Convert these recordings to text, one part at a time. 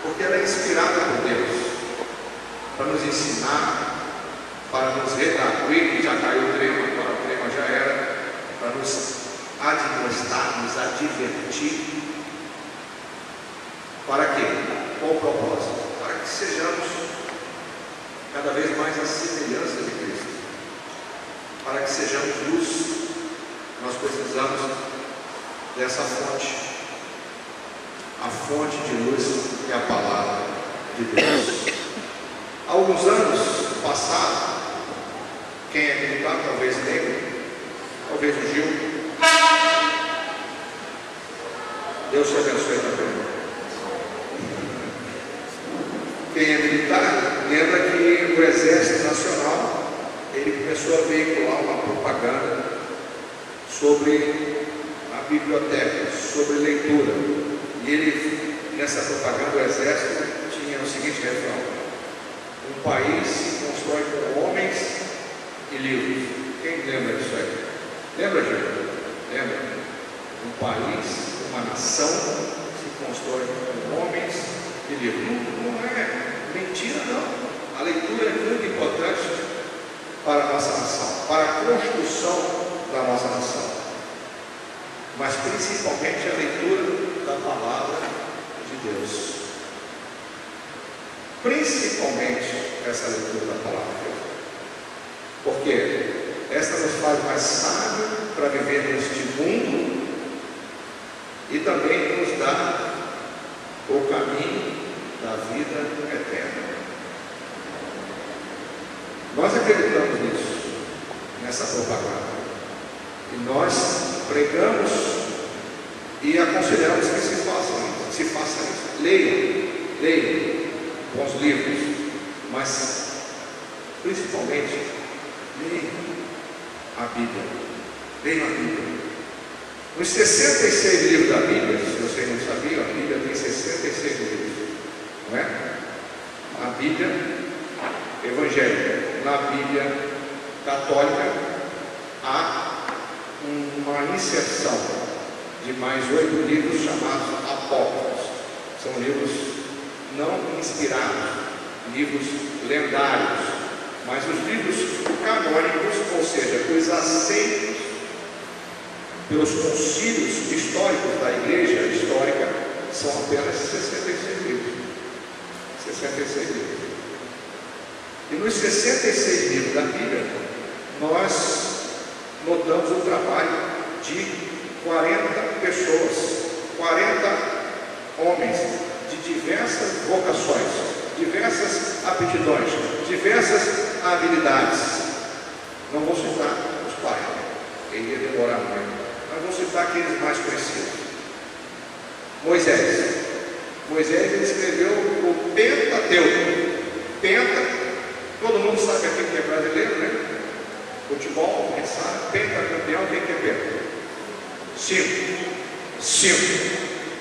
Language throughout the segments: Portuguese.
porque ela é inspirada por Deus, para nos ensinar, para nos redarguir, que já caiu o trema, agora o trema já era, para nos admoestar, nos advertir. Para quê? Qual o propósito? Para que sejamos cada vez mais a semelhança de Cristo, para que sejamos luz. Nós precisamos dessa fonte. A fonte de luz é a palavra de Deus. Há alguns anos passados, quem é militar talvez lembre, talvez o Gil. Deus te abençoe também. Quem é militar lembra que o Exército Nacional ele começou a veicular uma propaganda sobre a biblioteca, sobre leitura. E ele, nessa propaganda, o Exército tinha o seguinte refrão: um país se constrói com homens e livros. Quem lembra disso aí? Lembra, gente? Lembra? Um país, uma nação se constrói com homens e livros. Não é mentira, não. A leitura é muito importante para a nossa nação, para a construção da nossa nação, mas principalmente a leitura da palavra de Deus, principalmente essa leitura da palavra de Deus, porque essa nos faz mais sábios para viver neste mundo e também nos dá o caminho da vida eterna. Nós acreditamos nisso, nessa propaganda, e nós pregamos e aconselhamos que se faça isso. Leiam bons livros, mas principalmente leiam a Bíblia. Leiam a Bíblia. Nos 66 livros da Bíblia, se vocês não sabiam, a Bíblia tem 66 livros, não é? A Bíblia evangélica. Na Bíblia católica há uma inserção de mais 8 livros chamados apócrifos. São livros não inspirados, livros lendários, mas os livros canônicos, ou seja, os aceitos pelos concílios históricos da igreja histórica, são apenas 66 livros. 66 livros. E nos 66 livros da Bíblia, nós notamos o trabalho de 40 pessoas, 40 homens de diversas vocações, diversas aptidões, diversas habilidades. Não vou citar os 40, iria demorar muito, mas vou citar aqueles mais conhecidos. Moisés ele escreveu o Pentateuco. Todo mundo sabe aqui que é brasileiro, né? Futebol, quem sabe? Pentacampeão, quem que é penta? 5.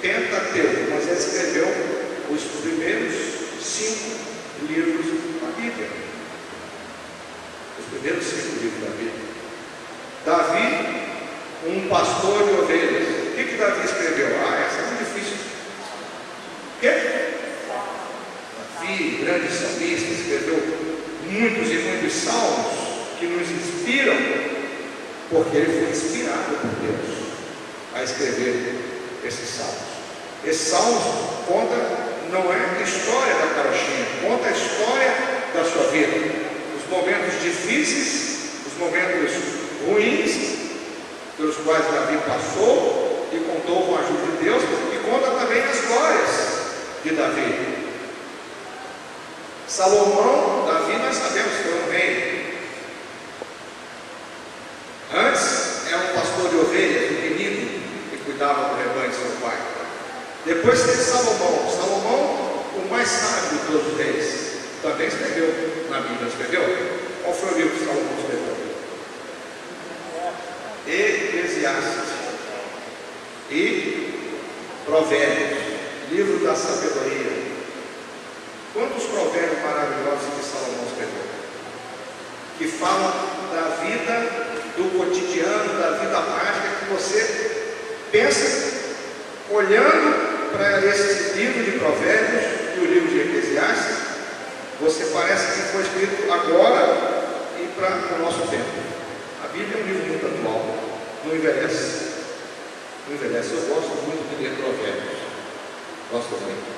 Pentateuco. Moisés escreveu os primeiros 5 livros da Bíblia. Os primeiros 5 livros da Bíblia. Davi, um pastor de ovelhas. O que Davi escreveu? Essa é muito difícil. O quê? Davi, grande salmista, escreveu muitos e muitos salmos que nos inspiram, porque ele foi inspirado por Deus a escrever esses salmos. Esses salmos conta, não é a história da carochinha, conta a história da sua vida, os momentos difíceis, os momentos ruins pelos quais Davi passou e contou com a ajuda de Deus, e conta também as glórias de Davi. Salomão, Davi, nós sabemos que foi um rei. Antes era um pastor de ovelhas, um menino que cuidava do rebanho de seu pai. Depois teve Salomão, o mais sábio de todos os reis, também escreveu na Bíblia. Escreveu? Qual foi o livro que Salomão escreveu? Eclesiastes e Provérbios, livro da sabedoria. Quantos provérbios maravilhosos que Salomão escreveu, que falam da vida, do cotidiano, da vida prática, que você pensa, olhando para esse livro de provérbios, e você parece que foi escrito agora e para o nosso tempo. A Bíblia é um livro muito atual, não envelhece. Não envelhece. Eu gosto muito de ler Provérbios. Gosto muito.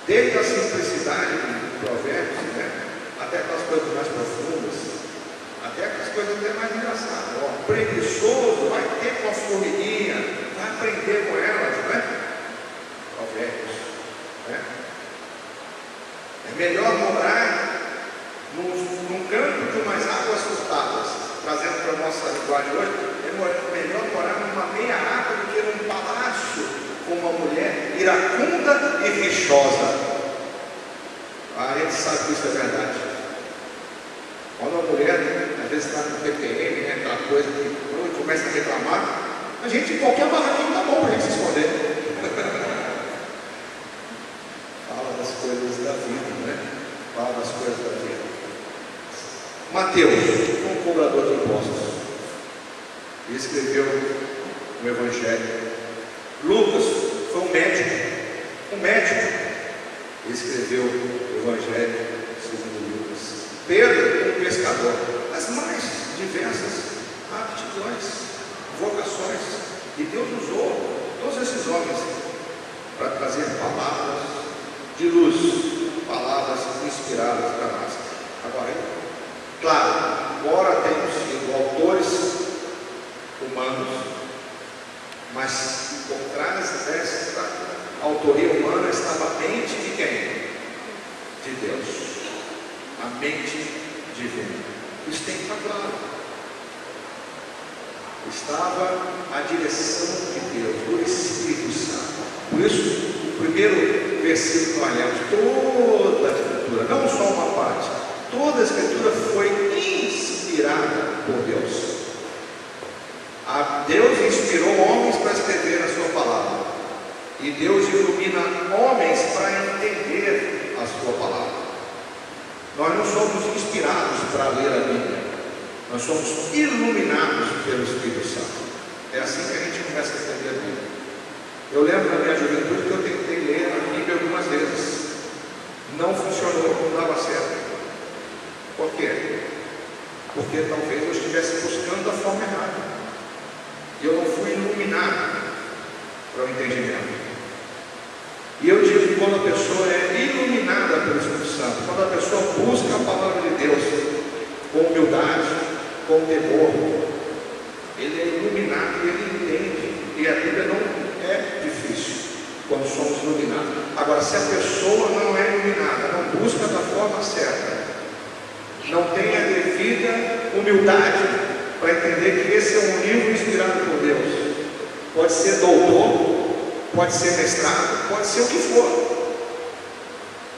Desde a simplicidade de Provérbios, né, até aquelas coisas mais profundas, até aquelas coisas até mais engraçadas. O preguiçoso vai ter com a formiguinha, vai aprender com elas, né? Provérbios, né? É melhor morar num campo de umas águas furtadas, trazendo para a nossa linguagem hoje, é melhor morar numa meia água do que num palácio com uma mulher iracunda e rixosa. A gente sabe que isso é verdade. Quando a mulher, às vezes está no TPM, né, aquela coisa que quando começa a reclamar, a gente em qualquer barraquinho tá bom para a gente se esconder. Fala das coisas da vida, né? Fala das coisas da vida. Mateus, um cobrador de impostos, escreveu o Evangelho. Lucas foi um médico, escreveu o Evangelho segundo Lucas. Pedro, um pescador. As mais diversas aptidões, vocações, e Deus usou todos esses homens para trazer palavras de luz, palavras inspiradas para nós. Agora, claro, embora tenham sido autores humanos, mas por trás desta autoria humana estava a mente de quem? De Deus. A mente divina. Isso tem que estar claro. Estava a direção de Deus, do Espírito Santo. Por isso, o primeiro versículo que nós lemos, toda a Escritura, não só uma parte, toda a Escritura foi inspirada por Deus. Deus inspirou homens para escrever a sua palavra, e Deus ilumina homens para entender a sua palavra. Nós não somos inspirados para ler a Bíblia, nós somos iluminados pelo Espírito Santo. É assim que a gente começa a entender a Bíblia. Eu lembro na minha juventude que eu tentei ler a Bíblia algumas vezes, não funcionou, não dava certo. Por quê? Porque talvez eu estivesse buscando a forma errada. Eu não fui iluminado para o entendimento. E eu digo que quando a pessoa é iluminada pelo Espírito Santo, quando a pessoa busca a palavra de Deus com humildade, com temor, ele é iluminado e ele entende. E a Bíblia não é difícil quando somos iluminados. Agora, se a pessoa não é iluminada, não busca da forma certa, não tem a devida humildade para entender que esse é um livro inspirado por Deus, pode ser doutor, pode ser mestrado, pode ser o que for,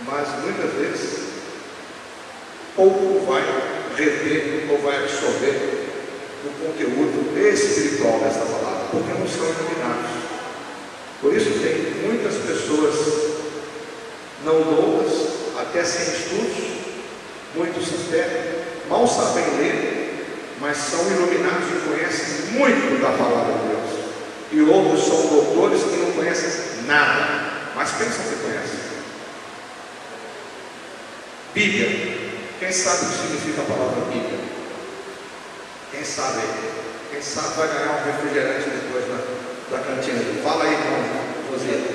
mas muitas vezes pouco vai reter ou vai absorver o conteúdo espiritual desta palavra, porque não são iluminados. Por isso tem muitas pessoas não doutas, até sem estudos, muitos até mal sabem ler, mas são iluminados e conhecem muito da palavra de Deus. E outros são doutores que não conhecem nada, mas pensam que conhecem. Bíblia. Quem sabe o que significa a palavra Bíblia? Quem sabe? Quem sabe vai ganhar um refrigerante depois da cantina. Fala aí, irmão Roseta.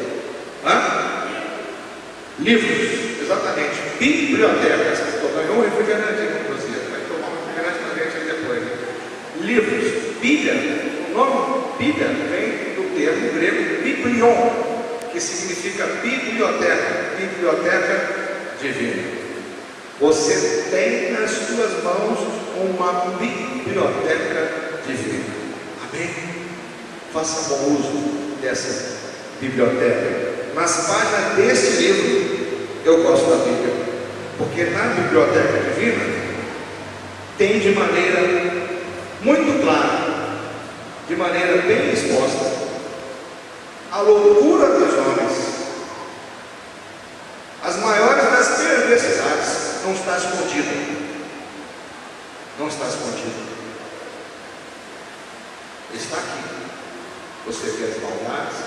Livros, exatamente. Biblioteca. Ganhou um refrigerante, irmão Roseta. Vai tomar um refrigerante para a gente aí depois. Livros. Bíblia. O nome Bíblia vem do termo grego biblion, que significa biblioteca. Biblioteca divina. Você tem nas suas mãos uma biblioteca divina. Amém? Faça bom uso dessa biblioteca. Nas páginas deste livro, eu gosto da Bíblia, porque na biblioteca divina tem de maneira muito clara, de maneira bem exposta, a loucura dos homens, as maiores das perversidades. Não está escondido. Não está escondido. Está aqui. Você vê as maldades,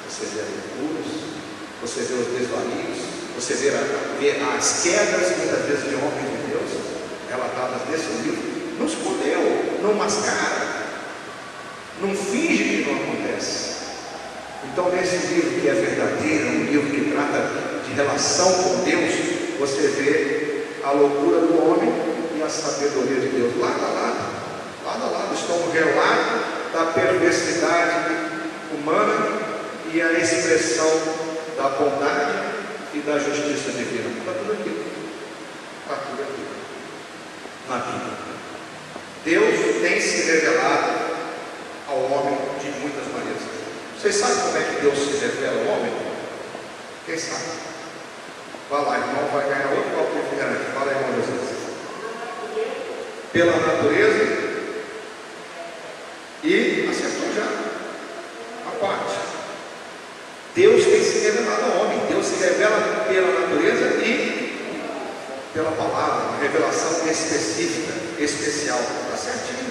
você vê as loucuras, você vê os desvarios, Você vê as quedas, muitas vezes, de homens de Deus, relatadas nesse livro, não escondeu, não mascara, não finge que não acontece. Então, nesse livro que é verdadeiro, um livro que trata de relação com Deus, você vê a loucura do homem e a sabedoria de Deus, lado a lado, estão no relato da perversidade humana e a expressão da bondade e da justiça divina. Está tudo aqui. Está tudo aqui. Na Bíblia. Deus tem se revelado ao homem de muitas maneiras. Vocês sabem como é que Deus se revela ao homem? Quem sabe? Vai lá, irmão, vai ganhar outro copo de refrigerante. Fala aí, irmão Jesus. Pela natureza e acertou já a parte. Deus tem se revelado ao homem. Deus se revela pela natureza e pela palavra, uma revelação específica, especial. Está certinho.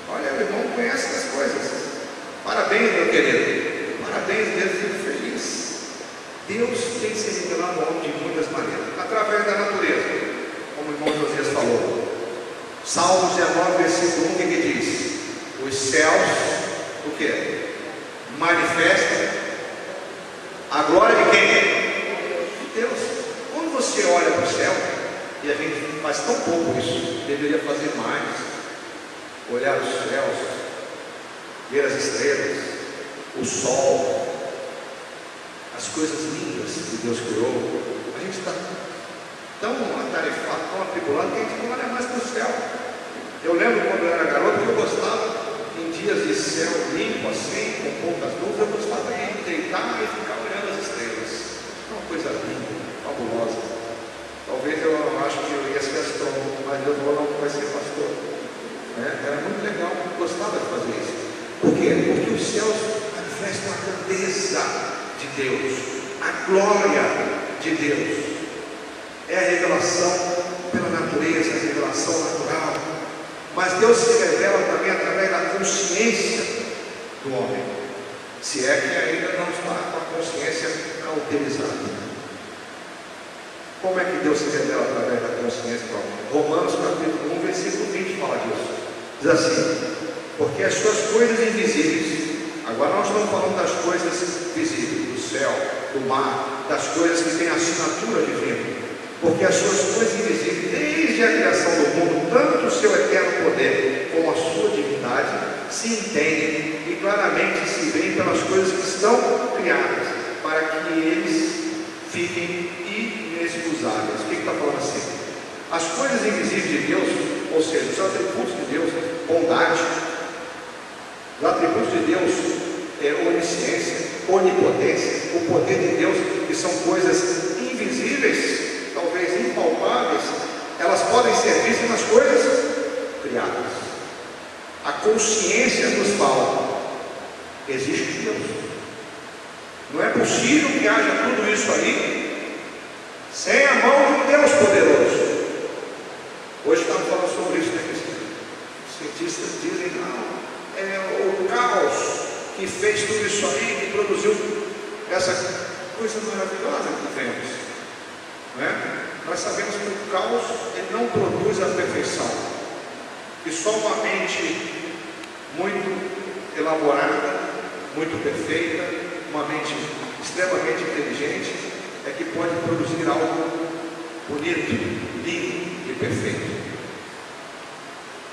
Olha, o irmão conhece as coisas. Parabéns, meu querido. Parabéns, Deus, fico feliz. Deus tem se revelado ao homem de muitas maneiras, através da natureza, como o irmão Josias falou. Salmo 19, versículo 1, o que diz? Os céus, o que? Manifestam a glória de quem? De Deus. Quando você olha para o céu, e a gente faz tão pouco isso, deveria fazer mais. Olhar os céus, ver as estrelas, o sol, as coisas lindas que Deus criou. A gente está tão atarefado, tão atribulado, que a gente não olha mais para o céu. Eu lembro quando eu era garoto que eu gostava, em dias de céu limpo assim, com poucas nuvens, eu gostava de deitar e ficar olhando as estrelas. Uma coisa linda, fabulosa. Talvez eu acho que eu ia ser astrônomo, mas Deus falou, não vai ser pastor. Era muito legal, eu gostava de fazer isso. Por quê? Porque os céus manifestam a grandeza de Deus, a glória de Deus. É a revelação pela natureza, a revelação natural. Mas Deus se revela também através da consciência do homem, se é que ainda não está com a consciência cauterizada. Como é que Deus se revela através da consciência do homem? Romanos capítulo 1, versículo 20 fala disso. Diz assim: porque as suas coisas invisíveis, agora nós estamos falando das coisas visíveis, do céu, do mar, das coisas que têm assinatura divina. Porque as suas coisas invisíveis, desde a criação do mundo, tanto o seu eterno poder como a sua divindade, se entendem e claramente se veem pelas coisas que estão criadas, para que eles fiquem inexcusáveis. O que está falando assim? As coisas invisíveis de Deus, ou seja, os atributos de Deus, bondade, os atributos de Deus, onisciência, onipotência, o poder de Deus, que são coisas invisíveis, talvez impalpáveis, elas podem ser vistas nas coisas criadas. A consciência nos fala: existe Deus. Não é possível que haja tudo isso aí sem a mão de um Deus poderoso. Hoje estamos falando sobre isso, né, Cristiano? Os cientistas dizem: não, é o caos que fez tudo isso aí, que produziu essa coisa maravilhosa que vemos. Nós sabemos que o caos ele não produz a perfeição, que só uma mente muito elaborada, muito perfeita, uma mente extremamente inteligente é que pode produzir algo bonito, lindo e perfeito.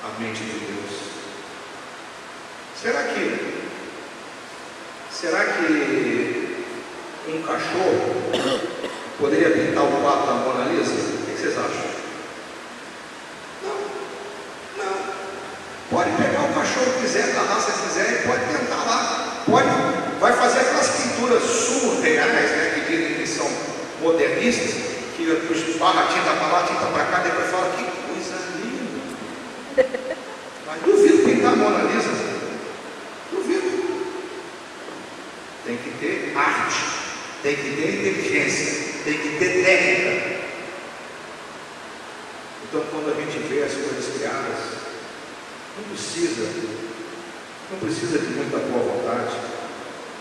A mente de Deus. Será que um cachorro poderia pintar o quadro da Mona Lisa? O que vocês acham? Não. Pode pegar o cachorro que quiser, da raça que quiser, e pode tentar lá. Vai fazer aquelas pinturas surreais, né, que dizem que são modernistas, que esbarra tinta para lá, tinta para cá, depois fala: que coisa linda. Mas duvido pintar a Mona Lisa. Duvido. Tem que ter arte, tem que ter inteligência, tem que ter técnica. Então, quando a gente vê as coisas criadas, não precisa de muita boa vontade,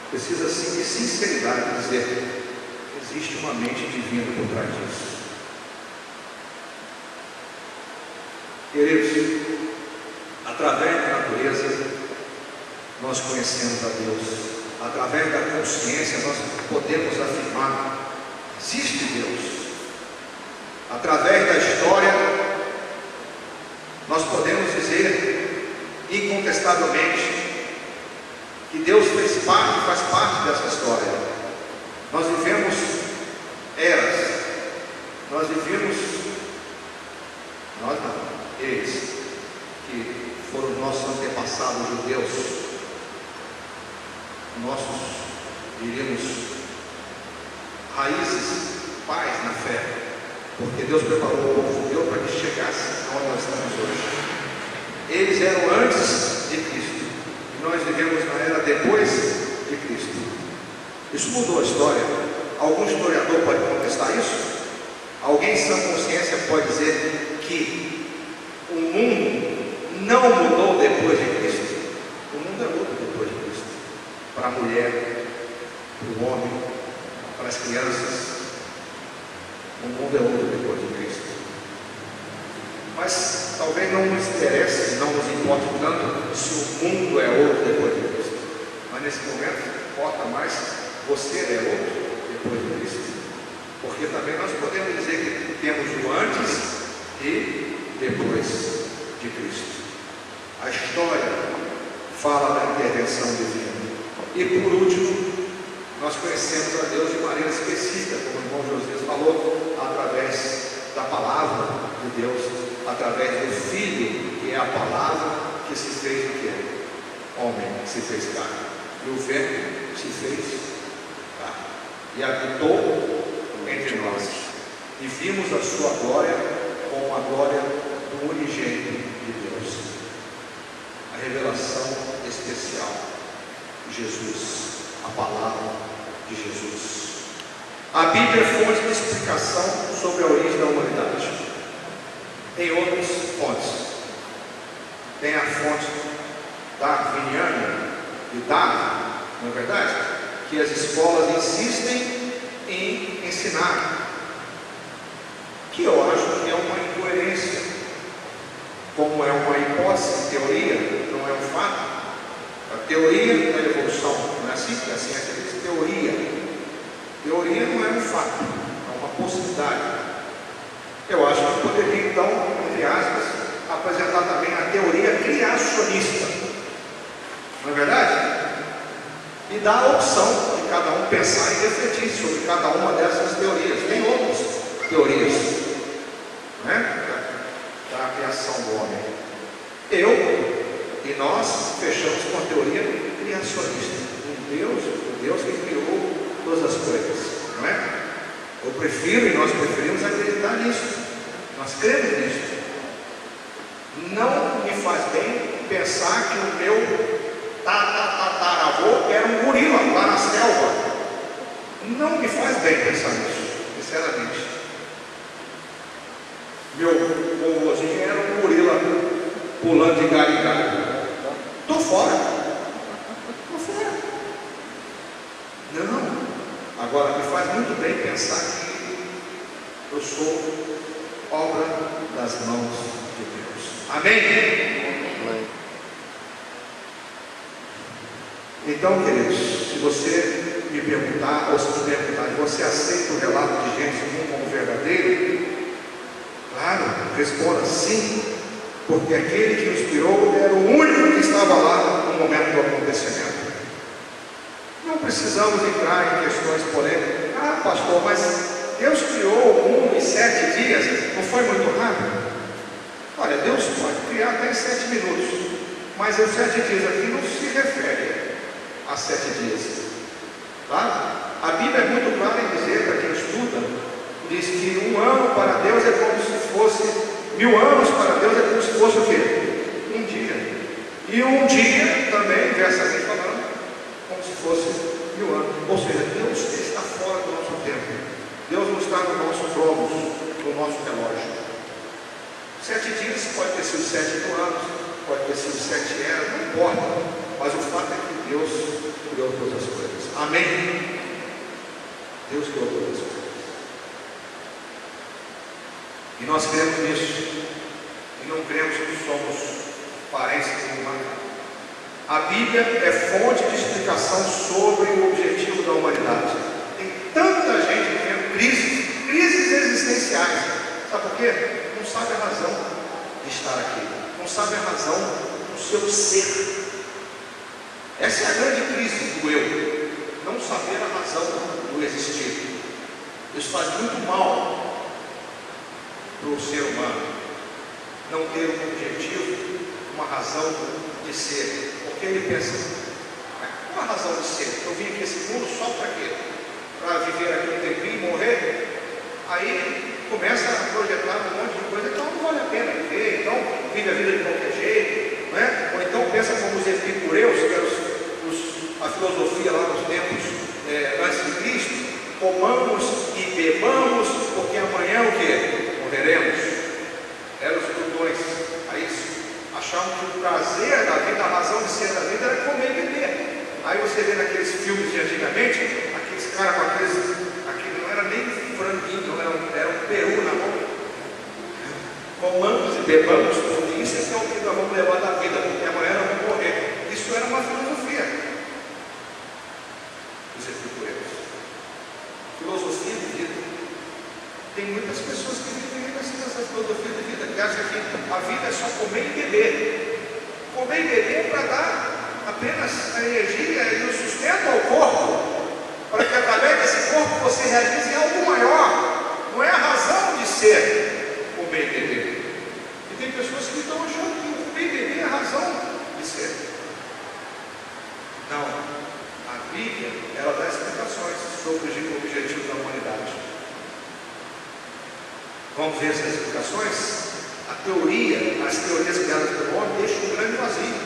precisa sim de sinceridade, dizer: existe uma mente divina por trás disso. Queridos, através da natureza, nós conhecemos a Deus. Através da consciência, nós podemos afirmar: existe Deus. Através da história, nós podemos dizer incontestavelmente que Deus faz parte dessa história. Nós vivemos eras, nós vivemos, nós não, eles, que foram nossos antepassados judeus, nossos, diríamos, raízes, pais na fé, porque Deus preparou o povo judeu para que chegasse onde nós estamos hoje. Eles eram antes de Cristo, e nós vivemos na era depois de Cristo. Isso mudou a história. Algum historiador pode contestar isso? Alguém sem consciência pode dizer que o mundo não mudou depois de Cristo? O mundo é outro depois de Cristo. Para a mulher, para o homem, para as crianças, o mundo é outro depois de Cristo. Mas talvez não nos interesse, não nos importe tanto se o mundo é outro depois de Cristo. Mas nesse momento importa mais: você é outro depois de Cristo. Porque também nós podemos dizer que temos o antes e depois de Cristo. A história fala da intervenção divina. E por último, nós conhecemos a Deus de maneira específica, como o irmão Josias falou, através da palavra de Deus, através do Filho, que é a palavra que se fez o quê? Homem, que se fez carne. E o Verbo se fez carne e habitou entre nós. E vimos a sua glória como a glória do unigênito de Deus. A revelação especial de Jesus, a palavra de Jesus. A Bíblia é fonte de explicação sobre a origem da humanidade. Tem outras fontes. Tem a fonte darwiniana de Darwin, não é verdade? Que as escolas insistem em ensinar, que eu acho que é uma incoerência. Como é uma hipótese, teoria, não é um fato. A teoria da evolução, não é assim que a ciência diz? Teoria. Teoria não é um fato, é uma possibilidade. Eu acho que poderia, então, entre aspas, apresentar também a teoria criacionista, não é verdade? E dar a opção de cada um pensar e refletir sobre cada uma dessas teorias. Tem outras teorias, né? Da criação do homem. Eu e nós fechamos com a teoria criacionista. O Deus que criou todas as coisas, não é? Eu prefiro e nós preferimos acreditar nisso. Nós cremos nisso. Não me faz bem pensar que o meu tataravô era um gorila lá na selva. Não me faz bem pensar nisso, sinceramente. Meu vovôzinho era um gorila pulando de galho em galho. Estou fora. Estou fora. Não. Agora, me faz muito bem pensar que eu sou obra das mãos de Deus. Amém? Amém. Então, queridos, se você me perguntar, ou se me perguntar, você aceita o relato de Gênesis 1 como verdadeiro? Claro, responda sim, porque aquele que o inspirou era o único que estava lá no momento do acontecimento. Não precisamos entrar em questões polêmicas. Ah, pastor, mas Deus criou o mundo em 7 dias, não foi muito rápido? Olha, Deus pode criar até em 7 minutos, mas os 7 dias aqui não se refere a 7 dias, tá? A Bíblia é muito clara em dizer, para quem estuda, diz que 1 ano para Deus é como se fosse 1000 anos para Deus é como se fosse o quê? Um dia. E um dia também, inversamente falando, como se fosse 1000 anos. Ou seja, Deus está fora do nosso tempo. Deus não está no nosso cromos, no nosso relógio. 7 dias pode ter sido 7 anos, pode ter sido 7 eras, não importa. Mas o fato é que Deus criou todas as coisas. Amém? Deus criou todas as coisas. E nós cremos nisso. E não cremos que somos parentes de uma. A Bíblia é fonte de explicação sobre o objetivo da humanidade. Tem tanta gente vivendo crises existenciais. Sabe por quê? Não sabe a razão de estar aqui. Não sabe a razão do seu ser. Essa é a grande crise do eu. Não saber a razão do existir. Isso faz muito mal para o ser humano. Não ter um objetivo, uma razão de ser. Porque ele pensa, qual a razão de ser? Eu vim aqui esse mundo só para quê? Para viver aqui um tempinho e morrer? Aí começa a projetar um monte de coisa, então não vale a pena viver, então vive a vida de qualquer jeito, né? Ou então pensa como os epicureus, que eram a filosofia lá nos tempos antes de Cristo: comamos e bebamos, porque amanhã o quê? Morreremos. Eram os glutões. Aí achavam que o prazer da vida, a razão de ser da vida era comer e beber. Aí você vê naqueles filmes de antigamente, aqueles caras com aquele não era nem franguinho, era um peru na mão. Comamos e bebamos, porque isso é o que nós vamos levar da vida, porque amanhã nós vamos morrer. Isso era uma filosofia dos epicureus. Filosofia de vida. Tem muitas pessoas que vivem nessa filosofia de vida, que acham que a vida é só comer e beber. Comer e beber para dar apenas a energia e o sustento ao corpo, para que através desse corpo você realize algo maior. Não é a razão de ser comer e beber. E tem pessoas que estão achando que o comer e beber é a razão de ser. Não. A Bíblia, ela dá explicações sobre o objetivo da humanidade. Vamos ver essas explicações? As teorias criadas pelo homem deixam um grande vazio.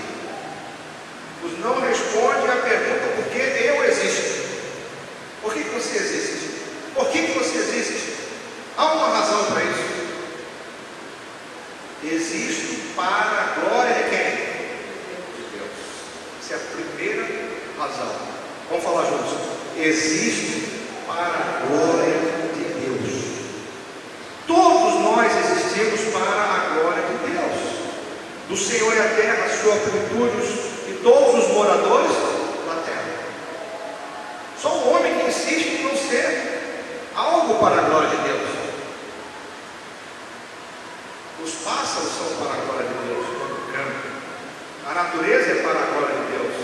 Os não respondem à pergunta: por que eu existo? Por que você existe? Por que você existe? Há uma razão para isso. Existo para a glória de quem? De Deus. Essa é a primeira razão. Vamos falar juntos. Existo para a glória de Deus. Todos nós existimos para a glória de Deus. Do Senhor é a terra, a sua plenitude e todos os moradores da terra. Só o homem que insiste em não ser algo para a glória de Deus. Os pássaros são para a glória de Deus quando cantam. A natureza é para a glória de Deus.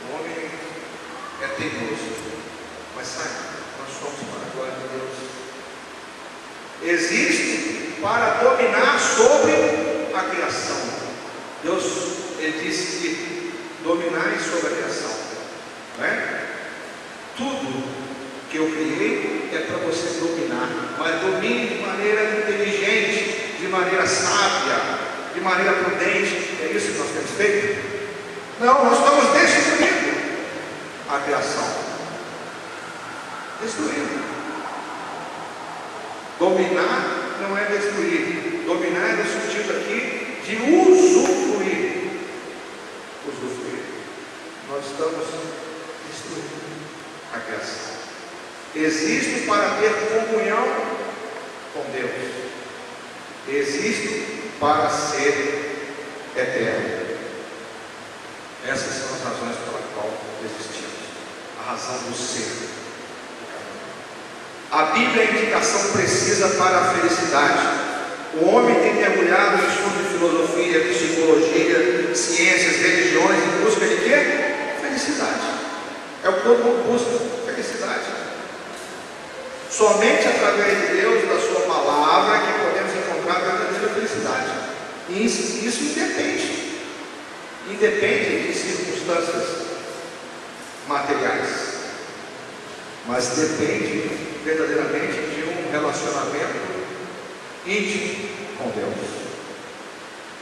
O homem é teimoso, mas sabe, nós somos para a glória de Deus. Existe para dominar sobre a criação. Deus, Ele disse que dominai sobre a criação, não é? Tudo que eu criei é para você dominar, mas domine de maneira inteligente, de maneira sábia, de maneira prudente. É isso que nós temos feito? Não, nós estamos destruindo a criação. Destruindo. Dominar não é destruir. Dominar é no sentido aqui de usufruir. Usufruir. Nós estamos destruindo a criação. Existo para ter comunhão com Deus. Existo para ser eterno. Essas são as razões pela qual existimos. A razão do ser. A Bíblia é a indicação precisa para a felicidade. O homem tem mergulhado em estudo de filosofia, psicologia, ciências, religiões, em busca de quê? Felicidade. É o que todo mundo busca, felicidade. Somente através de Deus, da sua palavra, que podemos encontrar a verdadeira felicidade. E isso independe de circunstâncias materiais, mas depende verdadeiramente de um relacionamento íntimo com Deus.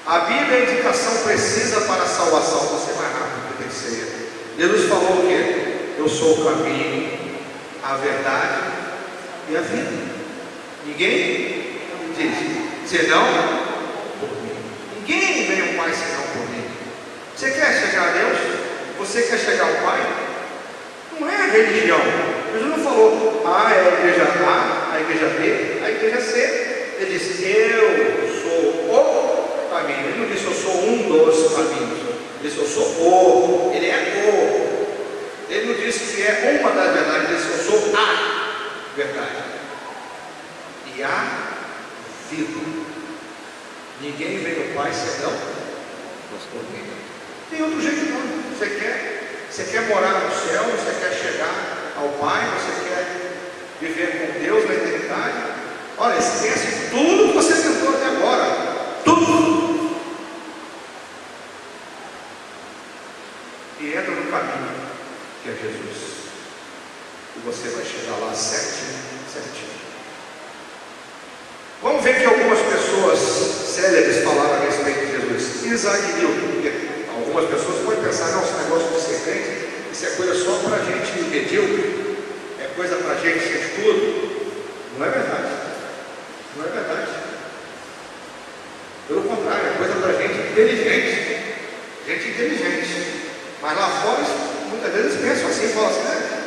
A Bíblia é a indicação precisa para a salvação. Você mais rápido que tem que ser. Jesus falou o quê? Eu sou o caminho, a verdade e a vida. Ninguém diz, senão por mim. Ninguém vem ao Pai senão por mim. Você quer chegar a Deus? Você quer chegar ao Pai? Não é a religião. Jesus não falou, é a igreja A, a igreja B, a igreja C. Ele disse, eu sou o caminho. Ele não disse, eu sou um dos caminhos. Ele disse, eu sou o. Ele é o. Ele não disse que é uma das verdades. Ele disse, eu sou a verdade. E a vida. Ninguém vem ao Pai senão por mim. Tem outro jeito não. Você quer morar no céu, você quer chegar ao Pai, você quer viver com Deus na eternidade. Olha, esquece tudo que você tentou até agora. Tudo. E entra no caminho que é Jesus. E você vai chegar lá certinho. Vamos ver que algumas pessoas célebres falaram a respeito de Jesus. Isaac Newton, porque algumas pessoas podem pensar, não, esse negócio de ser crente, isso é coisa só para gente medíocre, é coisa para gente sem estudo. Não é verdade. Não é verdade. Pelo contrário, é coisa para gente inteligente. Gente inteligente. Mas lá fora, muitas vezes pensam assim, falam assim,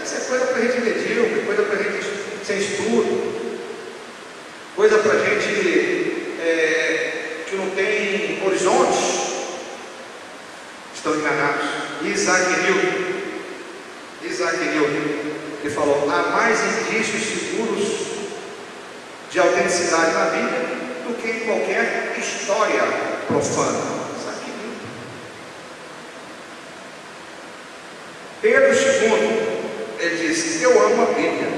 isso é coisa para gente medíocre, coisa para gente sem estudo. Coisa para gente que não tem horizontes. Estão enganados. Isaac Newton, ele falou, há mais indícios seguros de autenticidade na Bíblia do que em qualquer história profana. Isaac Newton. Pedro II, ele disse, eu amo a Bíblia.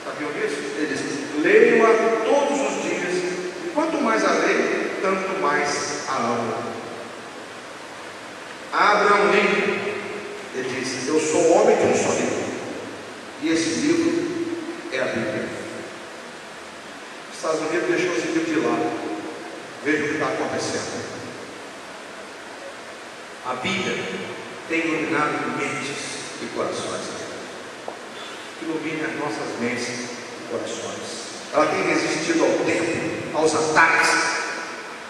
Sabiam disso? Ele disse, leio-a todos os dias, e quanto mais a leio, tanto mais a amo. Abraham Lincoln, ele disse, eu sou homem de um só livro, e esse livro é a Bíblia. Os Estados Unidos deixou esse livro de lado. Veja o que está acontecendo. A Bíblia tem iluminado mentes e corações. Ilumine as nossas mentes e corações. Ela tem resistido ao tempo, aos ataques.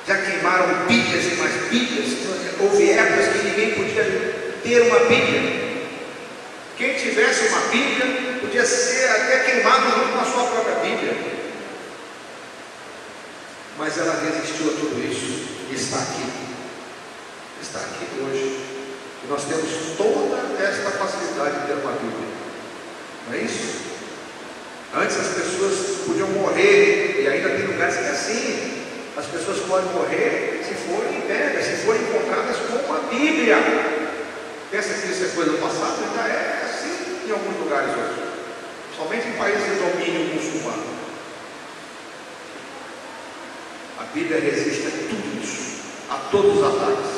Já queimaram Bíblias e mais Bíblias. Houve épocas que ninguém podia ter uma Bíblia. Quem tivesse uma Bíblia podia ser até queimado junto com a sua própria Bíblia. Mas ela resistiu a tudo isso e está aqui. Está aqui hoje. E nós temos toda esta facilidade de ter uma Bíblia. Não é isso? Antes as pessoas podiam morrer, e ainda tem lugares que é assim. As pessoas podem morrer se forem pegas, se forem encontradas com uma Bíblia. Pensa que isso é coisa do passado? Ainda é assim em alguns lugares hoje. Somente em países de domínio muçulmano. A Bíblia resiste a tudo isso, a todos os ataques.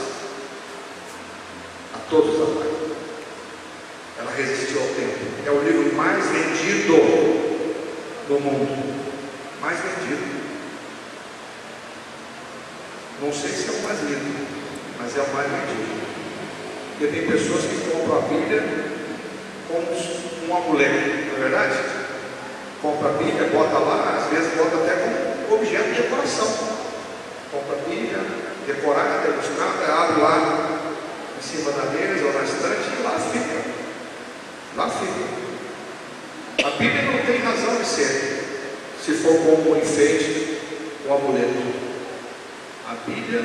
A todos os ataques. Ela resistiu ao tempo. É o livro mais vendido do mundo. Mais vendido. Não sei se é o mais lido, mas é o mais vendido. Porque tem pessoas que compram a Bíblia como um amuleto, não é verdade? Compra a Bíblia, bota lá, às vezes bota até como objeto de decoração. Compra a Bíblia, decorada, ilustrada, abre lá em cima da mesa ou na estante e lá fica. Lá fica. A Bíblia não tem razão de ser, se for como um enfeite, um amuleto. A Bíblia,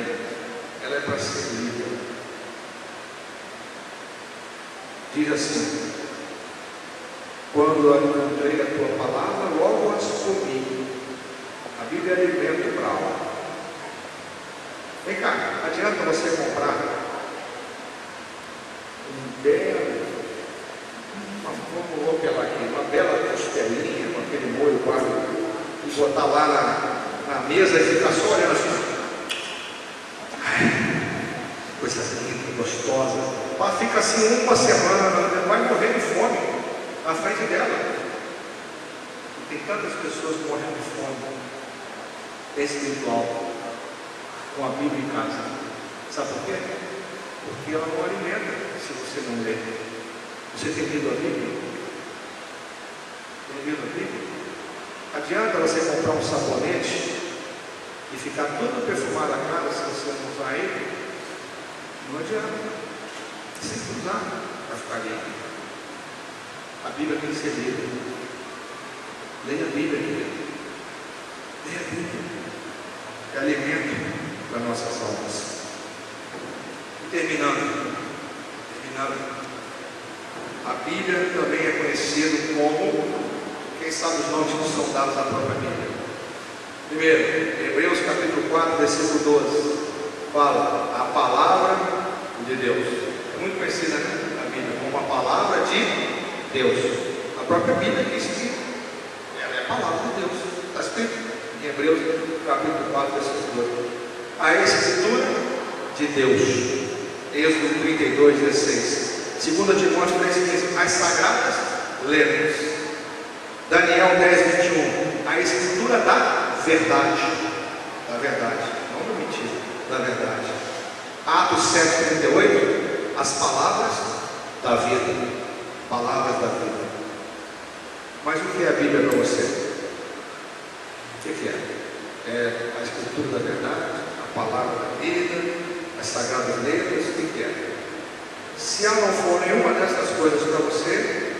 ela é para ser lida. Diz assim, quando eu encontrei a tua palavra, logo as comi. A Bíblia é alimento para a alma. Vem cá, adianta você comprar um belo, vamos pegar aqui, uma bela costelinha com aquele molho bárbaro e botar lá na mesa e ficar só olhando assim. Coisa linda, gostosa. Ela fica assim uma semana, vai morrer de fome na frente dela. E tem tantas pessoas morrendo de fome espiritual com a Bíblia em casa. Sabe por quê? Porque ela não alimenta se você não lê. Você tem lido a Bíblia? Tem lido a Bíblia? Adianta você comprar um sabonete e ficar todo perfumado a cara se você não usar ele? Não adianta. Você tem que usar para ficar limpo. A Bíblia tem que ser lida. Leia a Bíblia, querido. Leia a Bíblia. É alimento para nossas almas. E terminando. A Bíblia também é conhecida como, quem sabe os nomes que são dados à própria Bíblia. Primeiro, Hebreus capítulo 4, versículo 12, fala a palavra de Deus. É muito conhecida, né? A Bíblia como a palavra de Deus. A própria Bíblia diz que ela é a palavra de Deus. Está escrito em Hebreus capítulo 4, versículo 12. A escritura de Deus. Êxodo 32, 16. 2 Timóteo 3,15. As sagradas letras. Daniel 10, 21. A escritura da verdade. Da verdade. Não da mentira. Da verdade. Atos 7, 38. As palavras da vida. Palavras da vida. Mas o que é a Bíblia para você? O que é? É a escritura da verdade, a palavra da vida, as sagradas letras, o que é? Se ela não for nenhuma dessas coisas para você,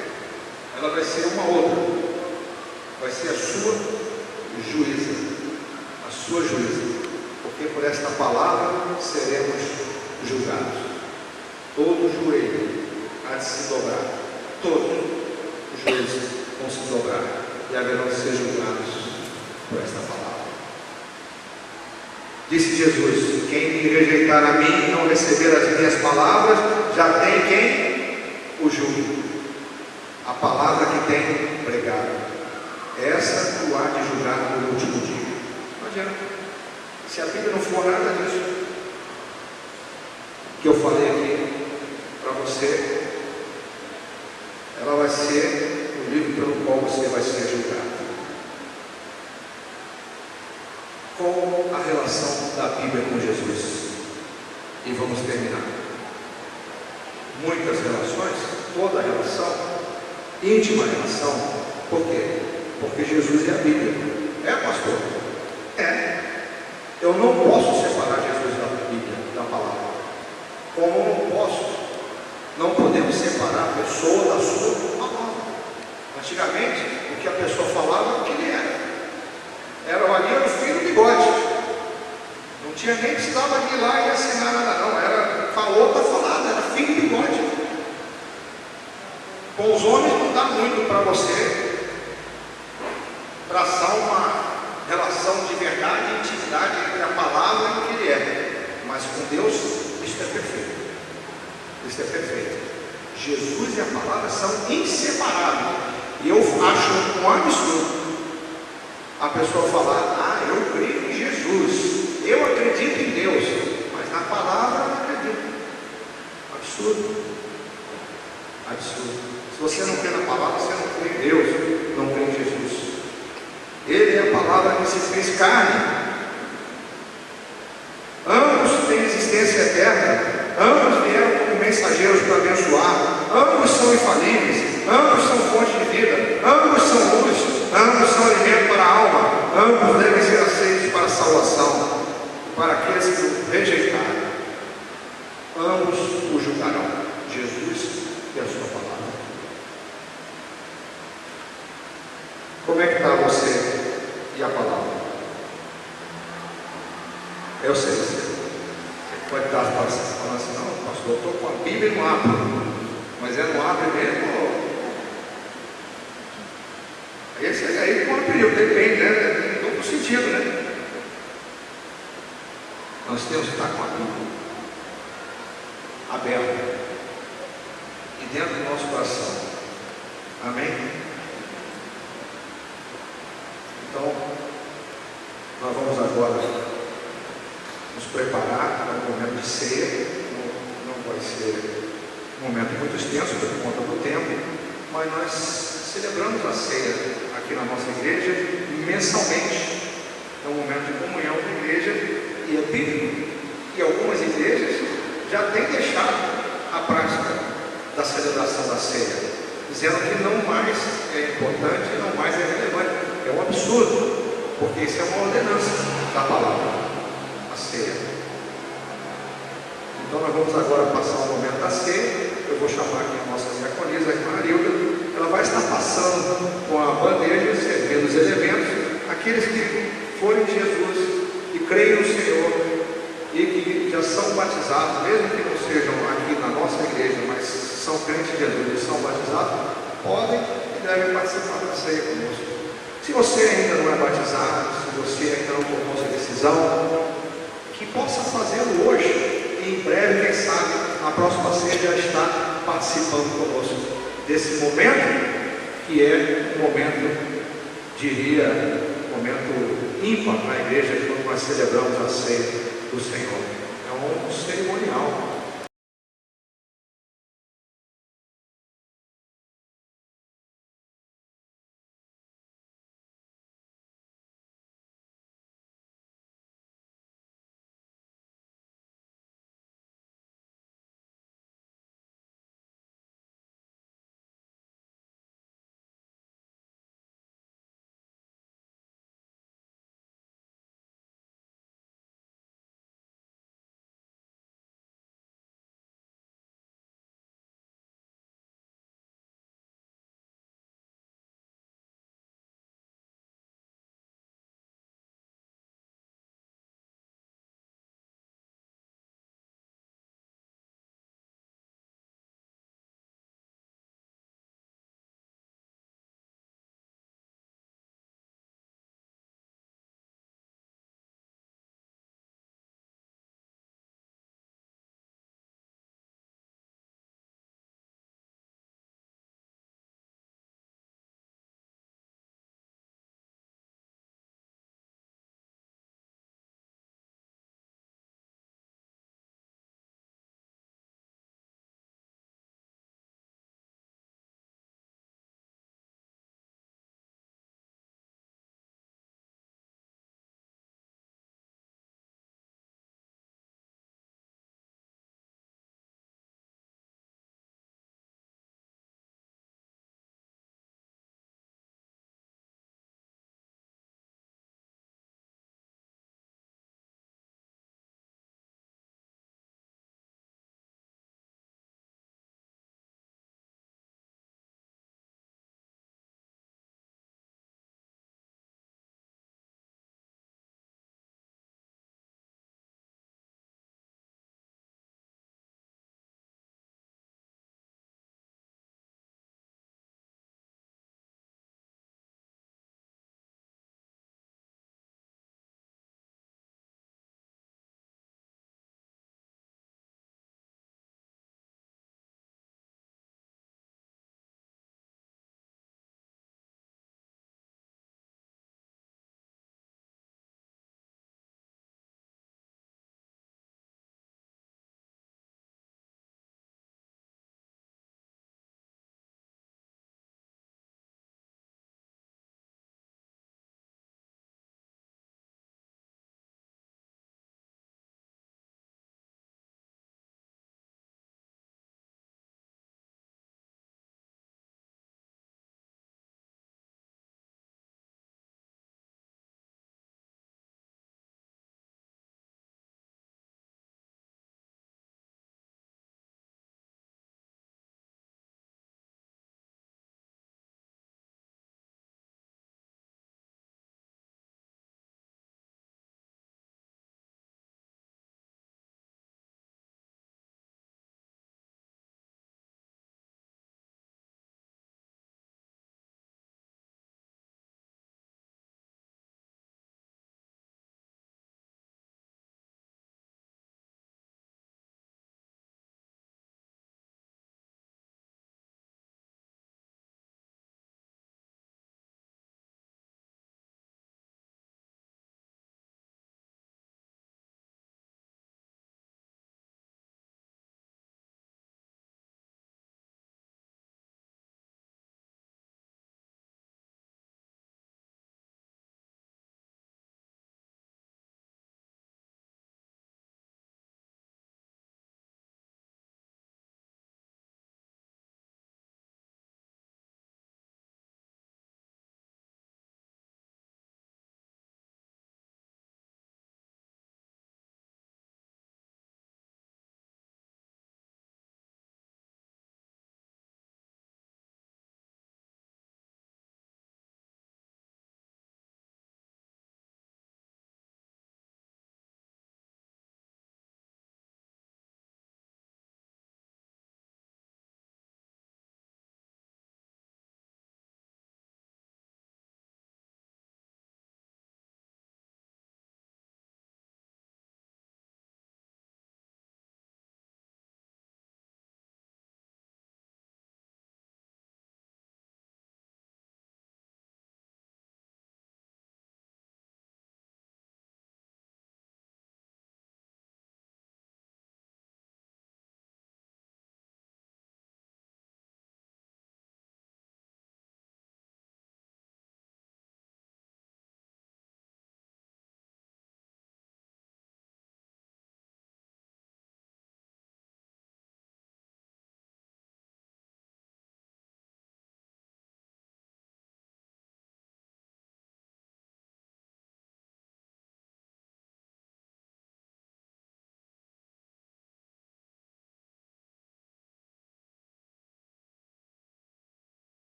ela vai ser uma outra. Vai ser a sua juíza. A sua juíza. Porque por esta palavra seremos julgados. Todo joelho há de se dobrar. Todos os joelhos vão se dobrar e haverão de ser julgados por esta palavra. Disse Jesus: quem me rejeitar a mim e não receber as minhas palavras, já tem quem o julgue. A palavra que tem pregado, essa o há de julgar no último dia. Não adianta. Se a Bíblia não for nada disso que eu falei aqui para você, ela vai ser o livro pelo qual você vai ser julgado. Qual a relação da Bíblia com Jesus? E vamos terminar. Muitas relações, toda relação, íntima relação. Por quê? Porque Jesus é a Bíblia. É, pastor? É. Eu não posso separar Jesus da Bíblia, da palavra. Como não podemos separar a pessoa da sua palavra. Antigamente, o que a pessoa falava, o que ele era. Era o filho do bigode. Não tinha nem precisava de ir lá e assinar nada não. Falou, está falado, era filho do bigode. Com os homens não dá muito para você traçar uma relação de verdade e intimidade entre a palavra e o que ele é. Mas com Deus, isso é perfeito. Isso é perfeito. Jesus e a palavra são inseparáveis. E eu acho um absurdo a pessoa falar: eu creio em Jesus, eu acredito em Deus, mas na palavra eu não acredito. Absurdo. Absurdo. Se você não crê na palavra, você não crê em Deus, não crê em Jesus. Ele é a palavra que se fez carne. Ambos têm existência eterna. Ambos vieram como mensageiros para abençoar. Ambos são infalíveis. Ambos são fonte de vida. Ambos são luz. Ambos são alimento para a alma. Ambos devem ser aceitos para a salvação. Para aqueles que o rejeitarem, ambos o julgarão. Jesus e a sua palavra. Como é que está você e a palavra? Eu sei, você pode estar falando assim: não, pastor, eu estou com a Bíblia e não abro. Mas não abre mesmo? Esse aí com o período, depende, né? Em duplo sentido, né? Nós temos que estar com a Bíblia aberta e dentro do nosso coração. Amém? Então, nós vamos agora nos preparar para um momento de ceia. Não vai ser um momento muito extenso por conta do tempo, mas nós celebramos a ceia aqui na nossa igreja mensalmente. É um momento de comunhão com a igreja e é bíblico. E algumas igrejas já têm deixado a prática da celebração da ceia, dizendo que não mais é importante, não mais é relevante. É um absurdo, porque isso é uma ordenança da palavra, a ceia. Então nós vamos agora passar o momento da ceia. Eu vou chamar aqui a nossa diaconisa, a Marilda. Ela vai vai estar passando com a bandeja, servindo os elementos, aqueles que forem de Jesus e creem no Senhor e que já são batizados, mesmo que não sejam aqui na nossa igreja, mas são crentes de Jesus e são batizados, podem e devem participar da ceia conosco. Se você ainda não é batizado, se você ainda não tomou sua decisão, que possa fazê-lo hoje, e em breve, quem sabe, a próxima ceia já está participando conosco desse momento, que é um momento, diria, um momento ímpar na igreja, quando nós celebramos a ceia do Senhor. É um cerimonial.